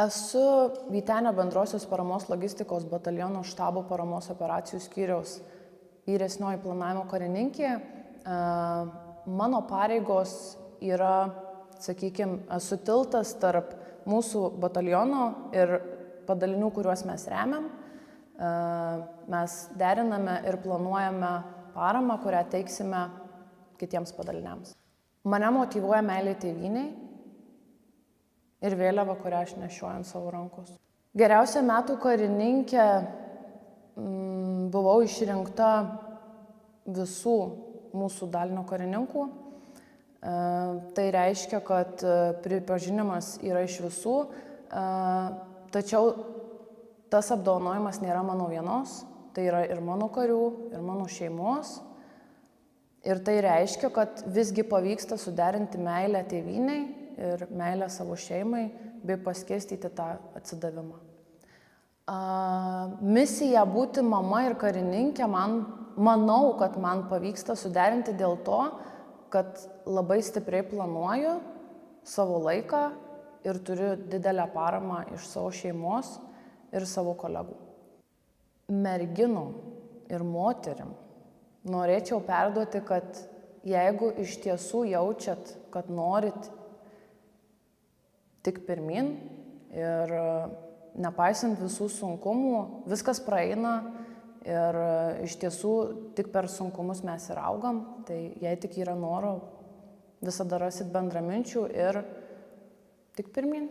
Esu Vytenio bendrosios paramos logistikos bataliono štabo paramos operacijų skyriaus vyresnioji planavimo karininkė. Mano pareigos yra, sakykime, esu tiltas tarp mūsų bataliono ir padalinių, kuriuos mes remiam. Mes deriname ir planuojame paramą, kurią teiksime kitiems padaliniams. Mane motyvuoja meilė tėvynei ir vėliava, kurią aš nešioju ant savo rankos. Geriausia metų karininkė buvau išrinkta visų mūsų dalinio karininkų. Tai reiškia, kad pripažinimas yra iš visų, tačiau tas apdovanojimas nėra mano vienos, tai yra ir mano karių, ir mano šeimos. Ir tai reiškia, kad visgi pavyksta suderinti meilę tėvynei ir meilę savo šeimai, bei paskirstyti tą atsidavimą. Misija būti mama ir karininkė, manau, kad man pavyksta suderinti dėl to, kad labai stipriai planuoju savo laiką ir turiu didelę paramą iš savo šeimos ir savo kolegų. Merginom ir moterim norėčiau perduoti, kad jeigu iš tiesų jaučiat, kad norit tik pirmin ir nepaisant visų sunkumų, viskas praeina ir iš tiesų tik per sunkumus mes ir augam, tai jei tik yra noro, visada rasit bendraminčių ir tik pirmin.